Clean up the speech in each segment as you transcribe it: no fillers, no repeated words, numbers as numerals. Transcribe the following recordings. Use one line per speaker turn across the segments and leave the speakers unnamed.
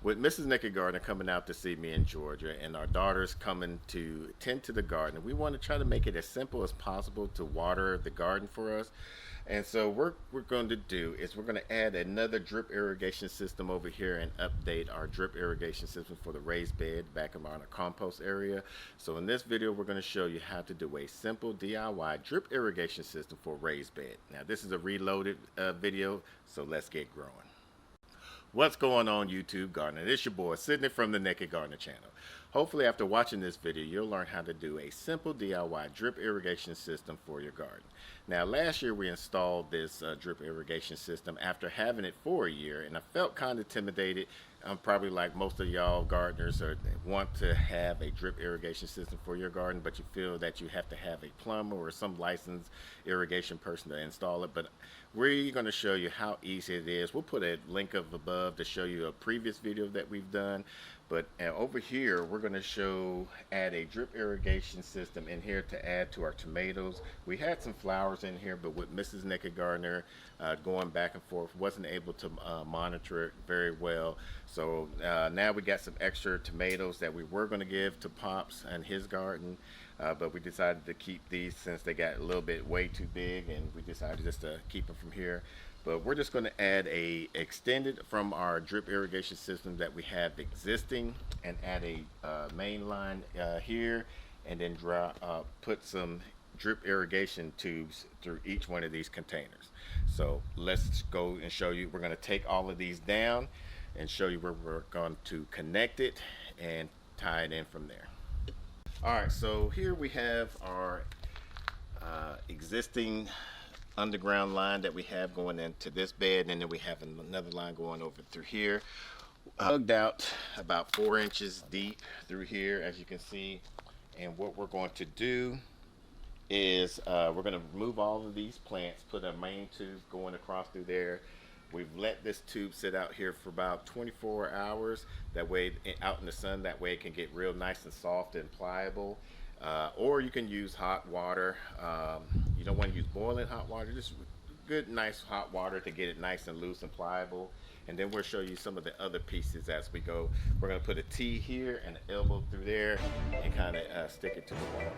With Mrs. Naked Gardener coming out to see me in Georgia and our daughters coming to tend to the garden, we want to try to make it as simple as possible to water the garden for us. And so what we're going to do is we're going to add another drip irrigation system over here and update our drip irrigation system for the raised bed back around our compost area. So in this video, we're going to show you how to do a simple DIY drip irrigation system for raised bed. Now this is a reloaded video, so let's get growing. What's going on, YouTube Gardener? It's your boy Sydney from the Naked Gardener channel. Hopefully after watching this video you'll learn how to do a simple DIY drip irrigation system for your garden. Now last year we installed this drip irrigation system after having it for a year, and I felt kind of intimidated. I'm probably like most of y'all gardeners want to have a drip irrigation system for your garden, but you feel that you have to have a plumber or some licensed irrigation person to install it. But we're going to show you how easy it is. We'll put a link up above to show you a previous video that we've done. But over here we're going to add a drip irrigation system in here to add to our tomatoes. We had some flowers in here, but with Mrs. Naked Gardener going back and forth, wasn't able to monitor it very well. So now we got some extra tomatoes that we were going to give to Pops and his garden, but we decided to keep these since they got a little bit way too big, and we decided just to keep them from here. But we're just going to add a extended from our drip irrigation system that we have existing, and add a main line here, and then put some drip irrigation tubes through each one of these containers. So let's go and show you. We're going to take all of these down and show you where we're going to connect it and tie it in from there. Alright, so here we have our existing underground line that we have going into this bed, and then we have another line going over through here. Dug out about 4 inches deep through here, as you can see. And what we're going to do is we're going to remove all of these plants, put a main tube going across through there. We've let this tube sit out here for about 24 hours. That way, out in the sun, that way it can get real nice and soft and pliable. Or you can use hot water. You don't want to use boiling hot water, just good nice hot water to get it nice and loose and pliable. And then we'll show you some of the other pieces as we go. We're going to put a T here and an elbow through there and kind of stick it to the wall.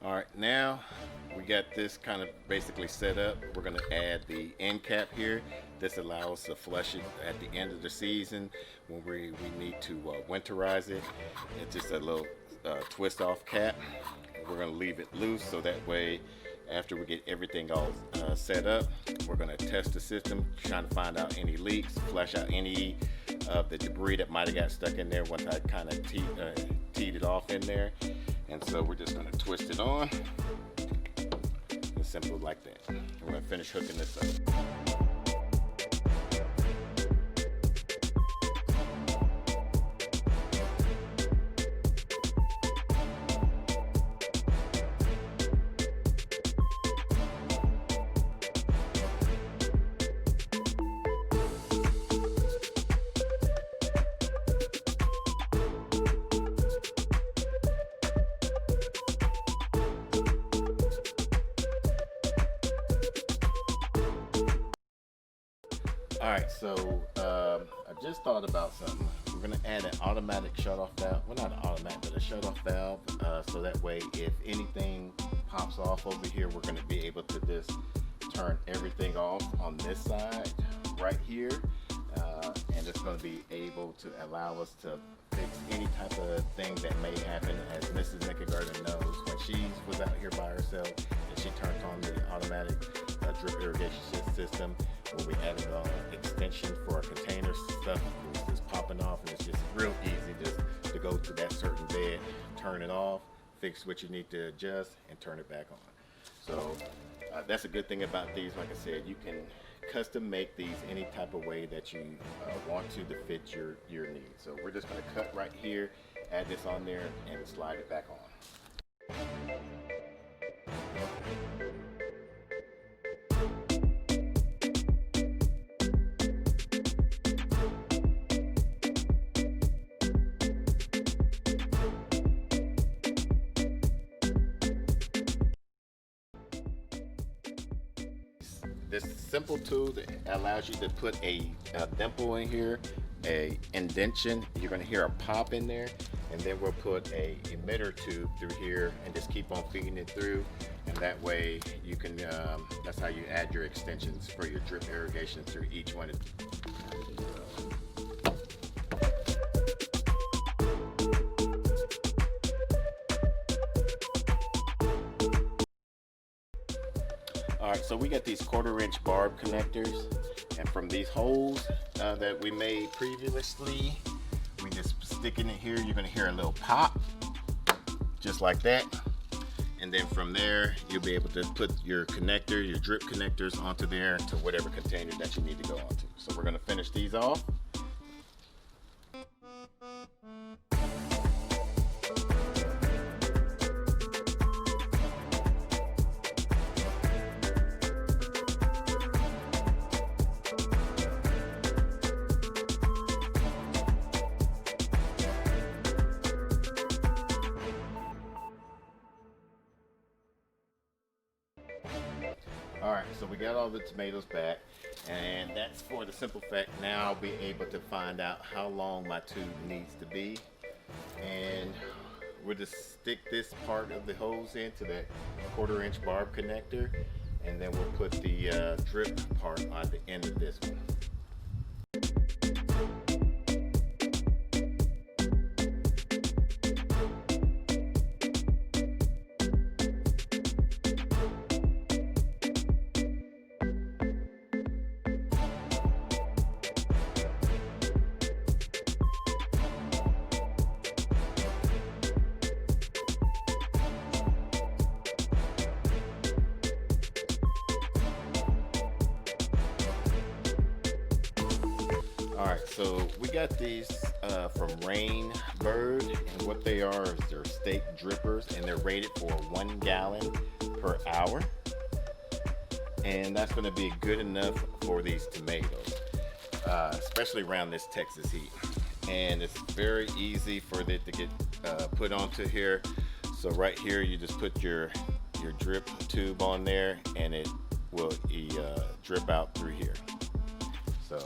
Alright, now we got this kind of basically set up. We're going to add the end cap here. This allows us to flush it at the end of the season when we need to winterize it. It's just a little twist off cap. We're going to leave it loose so that way after we get everything all set up, we're going to test the system, trying to find out any leaks, flush out any of the debris that might have got stuck in there once I kind of teed it off in there. And so we're just going to twist it on. It's simple like that. We're going to finish hooking this up. All right, so I just thought about something. We're gonna add an automatic shut-off valve. Well, not an automatic, but a shut-off valve. So that way, if anything pops off over here, we're gonna be able to just turn everything off on this side right here, and it's gonna be able to allow us to fix any type of thing that may happen. As Mrs. Nickegarden knows, when she was out here by herself and she turned on the automatic drip irrigation system, when we added extension for our container stuff, it was just popping off, and it's just real easy just to go to that certain bed, turn it off, fix what you need to adjust, and turn it back on. So that's a good thing about these. Like I said, you can custom make these any type of way that you want to fit your needs. So we're just going to cut right here, add this on there, and slide it back on. This simple tool that allows you to put a dimple in here, a indentation. You're going to hear a pop in there, and then we'll put a emitter tube through here and just keep on feeding it through, and that way you can that's how you add your extensions for your drip irrigation through each one. Alright, so we got these 1/4 inch barb connectors, and from these holes that we made previously, we just stick in it here. You're going to hear a little pop, just like that. And then from there, you'll be able to put your connector, your drip connectors onto there to whatever container that you need to go onto. So we're going to finish these off. Alright, so we got all the tomatoes back, and that's for the simple fact now I'll be able to find out how long my tube needs to be. And we'll just stick this part of the hose into that 1/4 inch barb connector, and then we'll put the drip part on the end of this one. Alright, so we got these from Rain Bird, and what they are is they're stake drippers, and they're rated for 1 gallon per hour. And that's going to be good enough for these tomatoes, especially around this Texas heat. And it's very easy for it to get put onto here. So right here, you just put your drip tube on there, and it will drip out through here. So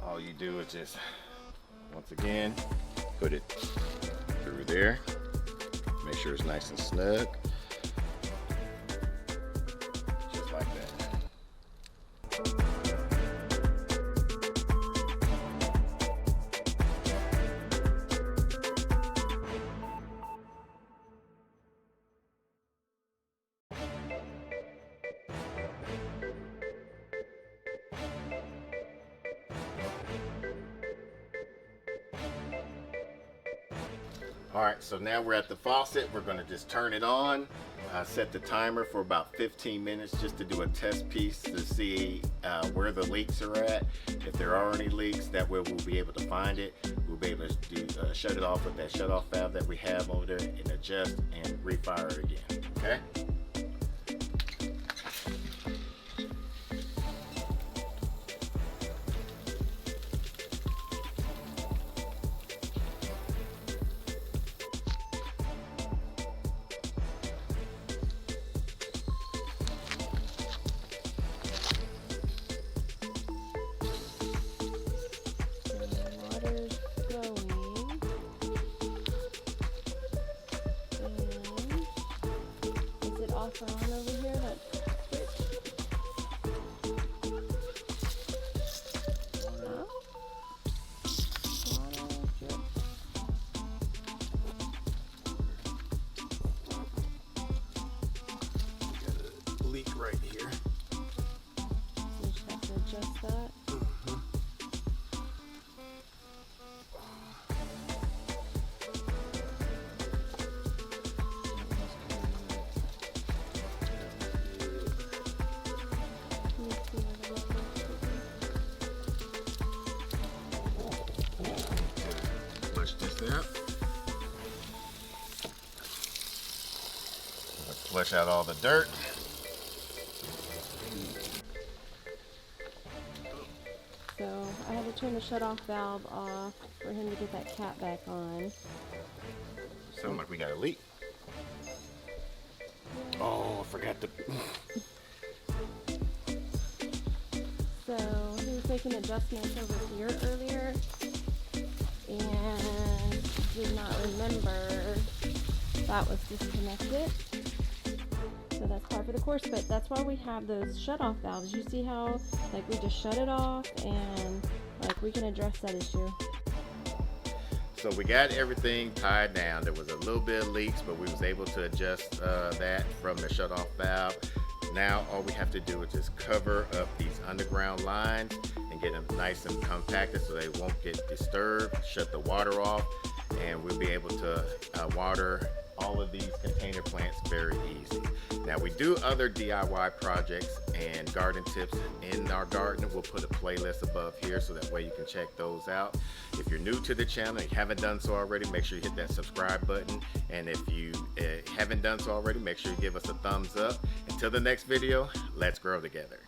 all you do is just, once again, put it through there. Make sure it's nice and snug. Just like that. Alright, so now we're at the faucet. We're going to just turn it on, set the timer for about 15 minutes just to do a test piece to see where the leaks are at. If there are any leaks, that way we'll be able to find it. We'll be able to shut it off with that shut off valve that we have over there and adjust and refire it again. Okay?
also on over here. Let's switch. Oh. Water drip.
Got a leak right here.
So you just have to adjust that.
Flush this out. Let's flush out all the dirt.
So I had to turn the shut-off valve off for him to get that cap back on.
Sounds like we got a leak. Oh, I forgot to.
So he was making adjustments over here earlier and did not remember that was disconnected. So that's par for the course, but that's why we have those shut-off valves. You see how like we just shut it off and like we can address that issue.
So we got everything tied down. There was a little bit of leaks, but we was able to adjust that from the shut-off valve. Now all we have to do is just cover up these underground lines and get them nice and compacted so they won't get disturbed. Shut the water off, and we'll be able to water all of these container plants very easy. Now we do other DIY projects and garden tips in our garden. We'll put a playlist above here so that way you can check those out. If you're new to the channel and you haven't done so already, make sure you hit that subscribe button. And if you haven't done so already, make sure you give us a thumbs up. Until the next video, let's grow together.